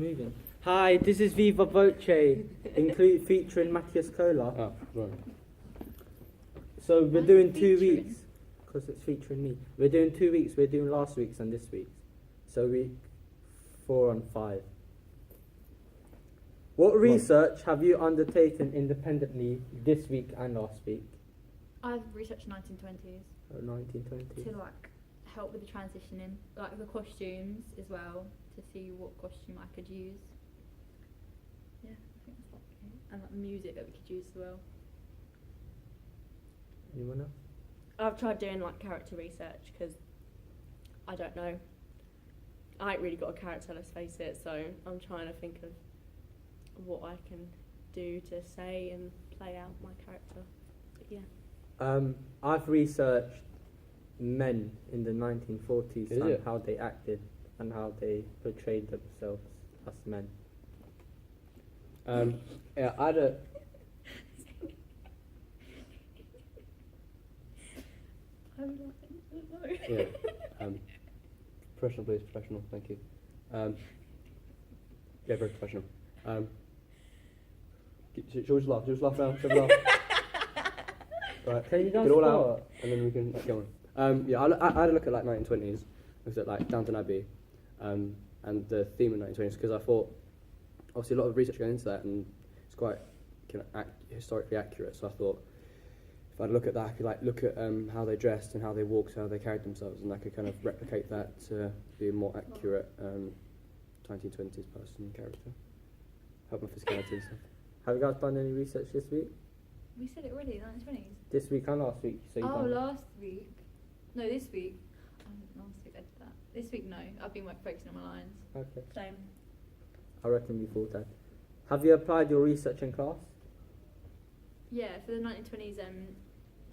moving. Hi, this is Viva Voce, featuring Matthias Kola. Oh, right. So we're doing 2 weeks, because it's featuring me. We're doing 2 weeks, we're doing last week's and this week's. So week 4 and 5. What research have you undertaken independently this week and last week? I've researched 1920s 1920. to like help with the transitioning, like the costumes as well, to see what costume I could use. Yeah, I think that's like it. And like the music that we could use as well. Anyone else? I've tried doing like character research because I don't know. I ain't really got a character, let's face it, so I'm trying to think of what I can do to say and play out my character. But yeah. I've researched men in the 1940s and how they acted and how they portrayed themselves as men. Yeah, I had a... Yeah. Professional, please. Professional. Thank you. Yeah, very professional. Should we just laugh? Just laugh now. Shall we laugh? Right. Can you Get it all out, and then we can go on. Yeah, I had a look at like 1920s. Looked at like Downton Abbey, and the theme of 1920s because I thought obviously a lot of research going into that and it's quite historically accurate. So I thought if I'd look at that, I could like look at how they dressed and how they walked, how they carried themselves, and I could kind of replicate that to be a more accurate 1920s person character. Help my physicality and stuff. Have you guys done any research this week? We said it already, 1920s. This week and last week? So Oh, last week. No, this week. Last week I did that. This week, no. I've been focusing on my lines. Okay. Same. I reckon we thought that. Have you applied your research in class? Yeah, for the 1920s,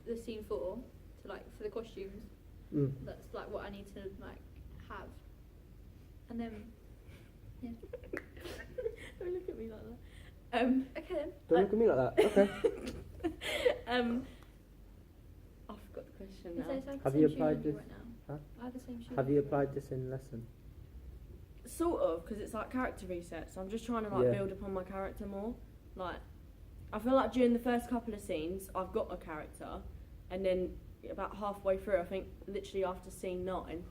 the scene 4, to like for the costumes. That's like what I need to like have. And then, yeah. Don't look at me like that. Okay then. Don't look at me like that. Okay. I forgot the question Is now. there like Have the you same shoes applied on you this? right now? Huh? I have the same shoes. Have you applied this in lesson? Sort of, because it's like character research. So I'm just trying to like Yeah. build upon my character more. Like, I feel like during the first couple of scenes, I've got a character, and then about halfway through, I think literally after scene 9,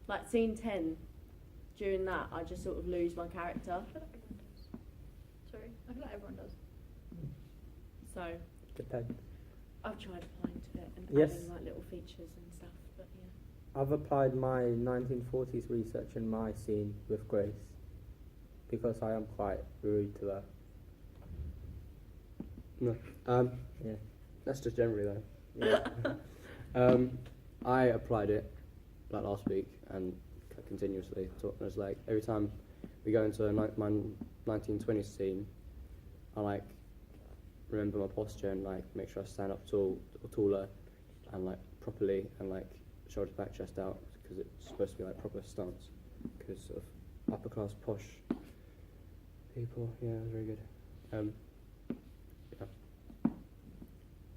like scene 10, during that, I just sort of lose my character. I feel like everyone does. Sorry, I feel like everyone does. So Depends. I've tried applying to it and Yes. adding like little features and stuff. But yeah. I've applied my 1940s research in my scene with Grace because I am quite rude to her. No. Yeah. That's just generally though. Yeah. I applied it like last week and continuously. So it's like every time we go into my 1920s scene, I like remember my posture and like make sure I stand up tall or taller and like properly and like shoulders back, chest out because it's supposed to be like proper stance because of upper class posh people. Yeah, it was very good.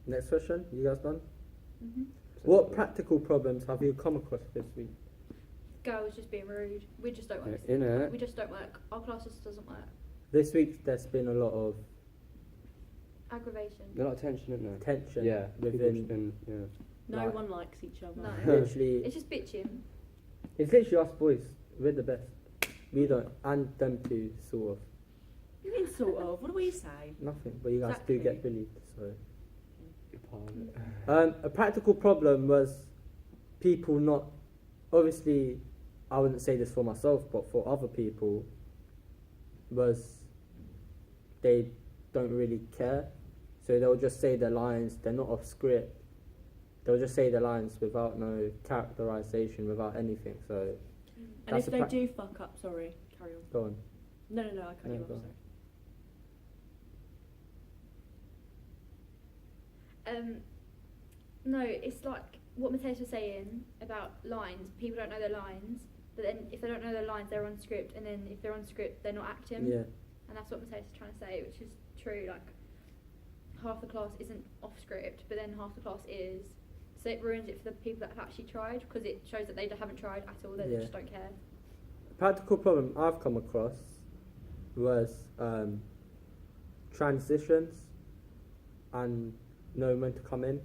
Next question. You guys done? Mhm. What practical problems have you come across this week? Girls just being rude. We just don't work. innit? We just don't work. Our class just doesn't work. This week there's been a lot of Aggravation. There's a lot of tension, isn't there? tension Yeah, people within. just been, yeah. No Like- one likes each other. No. Literally, It's just bitching. it's literally us boys. We're the best. We don't, and them two sort of You mean sort of? What do we say? nothing. But you guys Exactly. do get bullied. So You're part of it. a practical problem was people not. Obviously, I wouldn't say this for myself, but for other people, was they don't really care. So they'll just say their lines. They're not off script. They'll just say their lines without no characterization, without anything. So And That's if a they do fuck up, sorry, carry on. go on. No, I cut No, you off, go on. sorry. No, it's like what Mateus was saying about lines. People don't know their lines, but then if they don't know their lines, they're on script, and then if they're on script, they're not acting. Yeah. And that's what Mateus is trying to say, which is true. Like half the class isn't off script, but then half the class is. So it ruins it for the people that have actually tried, because it shows that they haven't tried at all. They Yeah. just don't care. practical problem I've come across was transitions and knowing when to come in.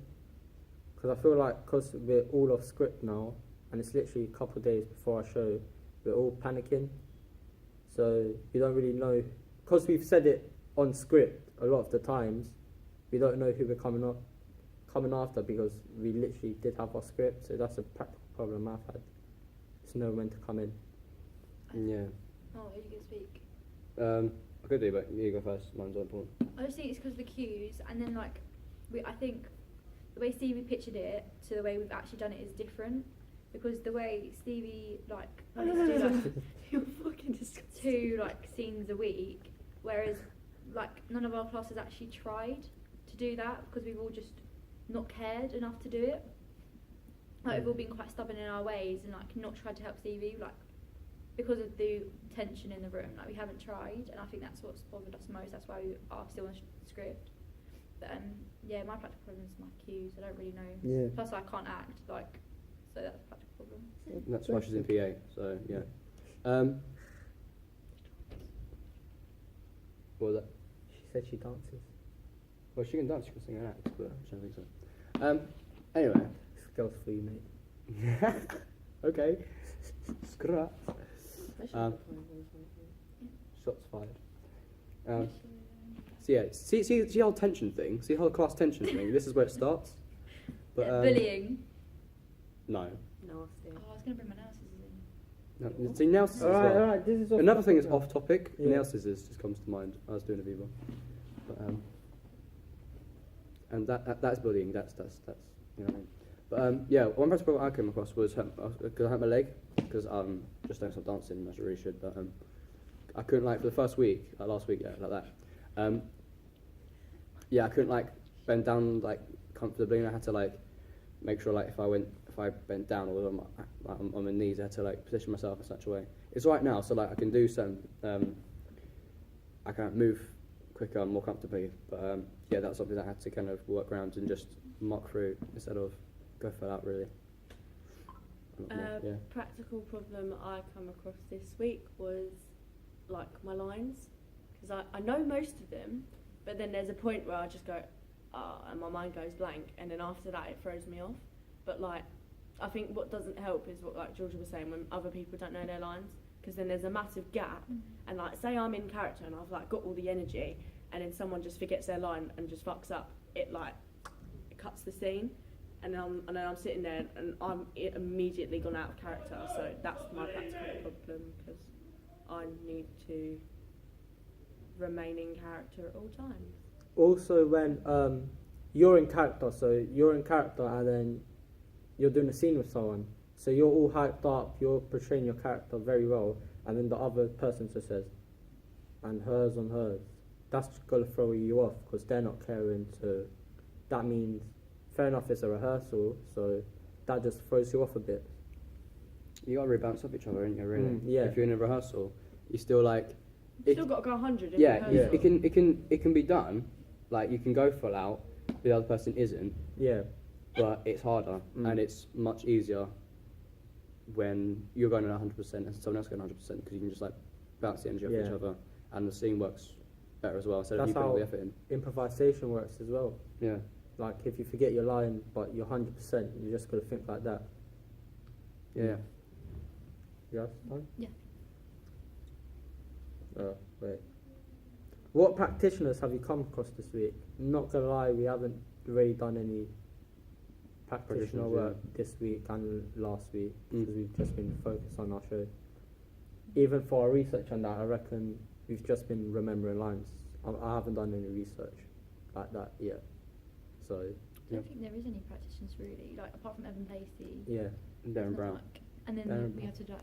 Because I feel like because we're all off script now, and it's literally a couple of days before our show, we're all panicking. So you don't really know, because we've said it on script a lot of the times, we don't know who we're coming after because we literally did have our script. So that's a practical problem I've had. It's know when to come in. Yeah. Oh, are you going to speak? I could do, but you go first. Mine's more important. I just think it's because of the cues, and then like, I think the way Stevie pictured it to the way we've actually done it is different. Because the way Stevie like wanted to do like You're fucking disgusting. 2 like scenes a week, whereas like none of our classes actually tried to do that because we've all just not cared enough to do it. Like we've all been quite stubborn in our ways and like not tried to help Stevie, like because of the tension in the room. Like we haven't tried, and I think that's what's bothered us most. That's why we are still on the script. But yeah, my practical problem is my cues. I don't really know. Yeah. Plus, I can't act. Like, so that's a practical problem. That's why she's in PA. So yeah. What was that? She said she dances. Well, she can dance. She can sing and act, but I don't think so. Anyway. This girl's for you, mate. Okay. Scrap. I should Um, have put mine on. Shots fired. So yeah, see the whole tension thing. See the whole class tension thing. This is where it starts. But Bullying. no. Nasty. Oh, I was going to bring my nail scissors in. No. See nail scissors. as well. Alright, this is off Another thing topic is now. off topic. Yeah. Nail scissors just comes to mind. I was doing a Viva. But and that's bullying. That's you know what I mean. But yeah, one practical problem I came across was because I hurt my leg because just don't stop dancing as I really should. But I couldn't like for the first week, like last week, yeah, like that. Yeah, I couldn't like bend down like comfortably, and I had to like make sure like if I bent down or on my knees, I had to like position myself in such a way. It's right now, so like I can do some. I can move quicker and more comfortably, but yeah, that's something that I had to kind of work around and just muck through instead of go full out really. Yeah. Practical problem I come across this week was like my lines, because I know most of them, but then there's a point where I just go, and my mind goes blank, and then after that it throws me off. But like, I think what doesn't help is what like Georgia was saying, when other people don't know their lines, because then there's a massive gap, and like say I'm in character and I've like got all the energy, and then someone just forgets their line and just fucks up, it cuts the scene. And then I'm sitting there and I'm immediately gone out of character. So that's my practical problem, because I need to remain in character at all times. Also, when you're in character, so you're in character and then you're doing a scene with someone, so you're all hyped up, you're portraying your character very well, and then the other person just says, and hers on hers. That's going to throw you off because they're not caring. So that means, fair enough, it's a rehearsal, so that just throws you off a bit. You gotta bounce off each other, ain't you? Really? Yeah. If you're in a rehearsal, you still like. You've still got to go 100 in Yeah, rehearsal. it can be done. Like you can go full out, the other person isn't. Yeah. But it's harder and it's much easier when you're going at 100% and someone else going 100% because you can just like bounce the energy off each other, and the scene works better as well. So That's you put all how the effort in. improvisation works as well. Yeah. Like if you forget your line but you're 100%, you just got to think like that. Yeah. Yes, done? Yeah. Oh, wait. What practitioners have you come across this week? Not gonna lie, we haven't really done any practitioner Practitioners, work this week and last week because we've just been focused on our show. Even for our research on that, I reckon we've just been remembering lines. I haven't done any research like that yet. So, I don't think there is any practitioners really, like apart from Evan Pacey. yeah. Darren there's Brown. not, like, and then Darren we Brown. have to do like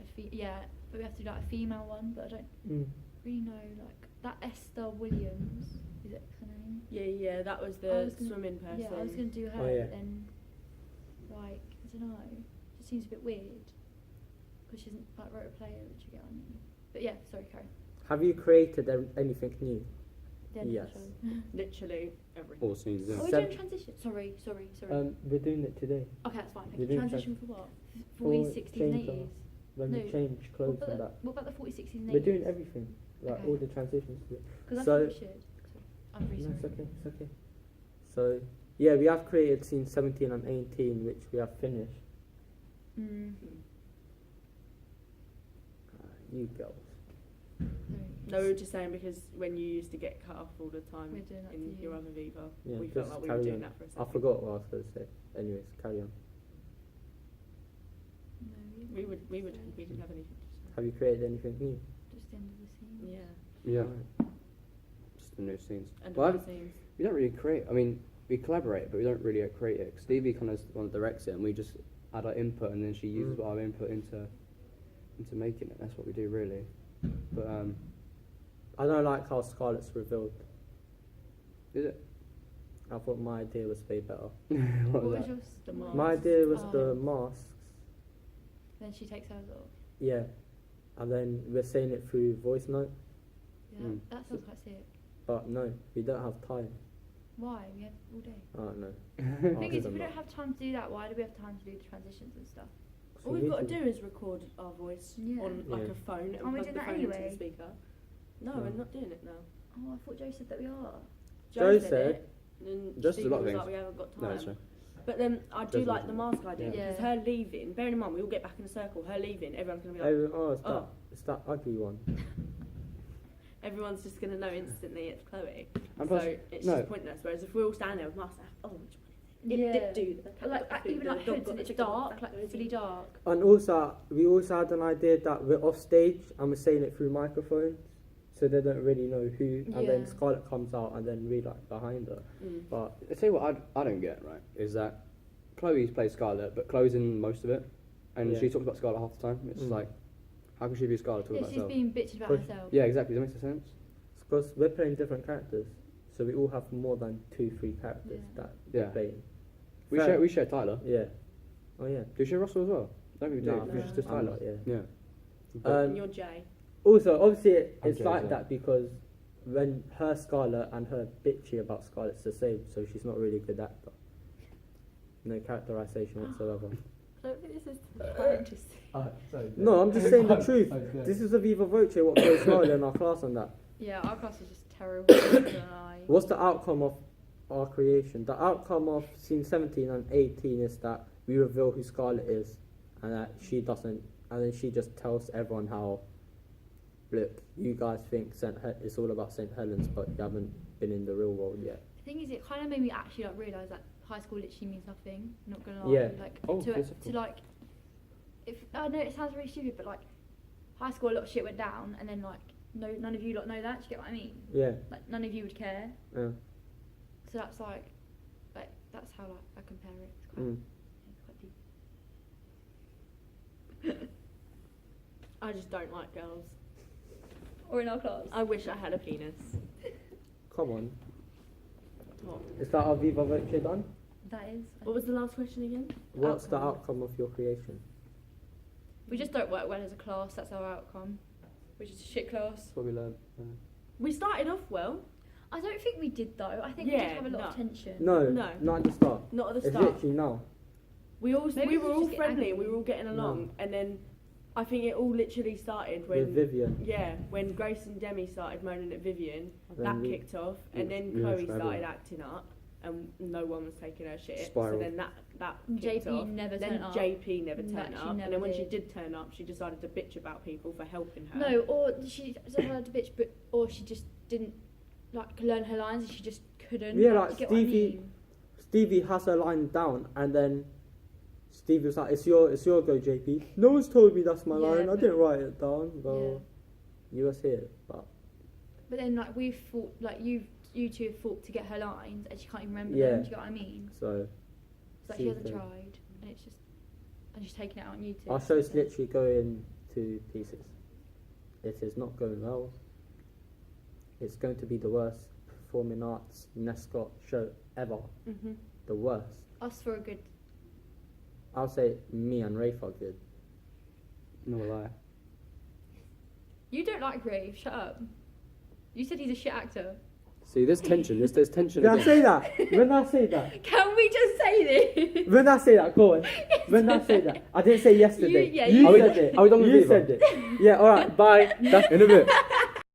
but we have to do like a female one, but I don't really know like that Esther Williams. Is it her name? Yeah, that was I the was gonna- swimming person. Yeah, I was gonna do her, Oh, yeah. but then like I don't know, it just seems a bit weird because she hasn't like wrote a play that you get on you. But yeah, sorry, Carrie. Have you created anything new? The end of Yes. the show. Literally everything. All scenes. Yeah. Are we Seven- doing transition? Sorry. We're doing it today. Okay, that's fine. we're Thank you. doing Transition for what? For for we 60s and chainsaw. 80s. when No. we change clothes and that. What about the 40s, 60s, and 80s? We're doing everything, like Okay. all the transitions to it. Because I So- thought we should. I'm really No, sorry. it's okay, it's okay. So, yeah, we have created scene 17 and 18, which we have finished. Mm. You girls. No, we were just saying because when you used to get cut off all the time We're doing that in to your you. other Viva, Yeah, we felt just like we were carry doing on. that for a I second. forgot what I was going to say. Anyways, carry on. No, We didn't have anything to say. Have you created anything new? Just the end of the scene. Yeah, Yeah, Right. just the new scenes. and Well, the scenes. We don't really create. I mean, we collaborate, but we don't really create it. Stevie kind of one directs it, and we just add our input, and then she uses our input into making it. That's what we do, really. But I don't like how Scarlett's revealed. is it? I thought my idea was way better. What What was was that? yours? The mask. My idea was Oh. the masks, Then she takes hers off. yeah, and then we're saying it through voice note, Yeah, Mm. that sounds quite sick. but no, we don't have time. Why? We have all day. I don't know. The thing Ask is, if them we that. don't have time to do that, why do we have time to do the transitions and stuff? So All you we've got need to do is record our voice Yeah. on like Yeah. a phone and Aren't we plug doing the that phone into anyway? the speaker. No, No. we're not doing it now. Oh, I thought Joe said that we are. Joe said said- it, and then Just a Stephen lot of was things. like, we haven't got time. No, it's fine. But then I do Joe's like not the doing mask idea Yeah. because her leaving. Bearing in mind, we all get back in a circle. Her leaving, everyone's gonna be like, Oh, it's that, oh. it's that ugly one. everyone's just gonna know instantly it's Chloe. And So plus, it's no. just pointless. Whereas if we're all standing there with masks, oh, which one is it? It Yeah. did do the Even like hoods and it's dark, like fully dark. And also, we also had an idea that we're off stage and we're saying it through microphones, so they don't really know who. And then Yeah. Scarlett comes out, and then we like behind her. Mm. But I tell you what, I don't get right is that Chloe's plays Scarlett, but Chloe's in most of it, and Yeah. she talks about Scarlett half the time. It's Mm. like, how can she be Scarlett talking Yeah, about she's herself? being bitched about Push- herself. Yeah, exactly. Does that make sense? because we're playing different characters, so we all have more than 2-3 characters Yeah. that Yeah. we're playing. We Fair. share Tyler. Yeah. Oh yeah. Do you share Russell as well? Don't we do? Nah, We just no. I'm Tyler. not, yeah. Yeah. And Um, you're Jay. Also, obviously, it's Okay, like so- that because when her Scarlett and her bitchy about Scarlett's the same, so she's not really a good actor. No characterization whatsoever. I don't think this is interesting. No, I'm just saying the truth. This is a Viva Voce what goes well in our class on that. Yeah, our class is just terrible. I'm not gonna lie. What's the outcome of our creation? The outcome of scene 17 and 18 is that we reveal who Scarlett is, and that she doesn't, and then she just tells everyone how, look, you guys think it's all about St. Helens, but you haven't been in the real world yet. The thing is, it kind of made me actually like realise that high school literally means nothing. I'm not gonna lie. Yeah. Like Oh, to physical. like, if I know it sounds really stupid, but like high school, a lot of shit went down, and then like none of you lot know that. Do you get what I mean? Yeah, Like none of you would care. yeah. So that's like that's how like I compare it. It's quite, Mm. it's quite deep. I just don't like girls. Or in our class. I wish I had a penis. Come on. What? Is that our Viva Voce done? That is. What was the last question again? What's the Outcome. outcome of your creation? We just don't work well as a class. That's our outcome. Which is a shit class. That's what we learned. We started off well. I don't think we did though. I think we Yeah, just have a lot of no. tension. No, No. not at the start. Not at the It's start. literally now. We Maybe were we all just get friendly. angry. We were all getting along, and then I think it all literally started With when Vivian. when Grace and Demi started moaning at Vivian. Then That we- kicked off, and then Yeah, Chloe it's started everyone. acting up, and no one was taking her shit. Spiral. So then that kicked JP off. never Then turned up. JP never No, turned she up, never and then when she did. did turn up, she decided to bitch about people for helping her. No, or she had a bitch, but or she just didn't like learn her lines, and she just couldn't. Yeah, do like you get what I Stevie- mean? Stevie has her line down, and then Stevie was like, "It's your go, JP." No one's told me that's my Yeah, line. I but- didn't write it down. Yeah. Well, you was here, but But then like we fought, like you two have fought to get her lines, and she can't even remember Yeah. them. Do you get what I mean? so It's like she hasn't Stupid. tried, and it's just, and she's taking it out on you two. our show's literally going to pieces. It is not going well. It's going to be the worst performing arts Nescott show ever. Mhm. The worst. Us for a good. I'll say me and Rafe are good. No lie. You don't like Rave. Shut up. You said he's a shit actor. See, there's tension. There's tension. Did I again. say that? When did I say that? Can we just say this? When did I say that? Go on. When did I say that? I didn't say yesterday. You- yeah, you you said said it. Are we done with You Viva? said it. Yeah, alright, bye. In a bit.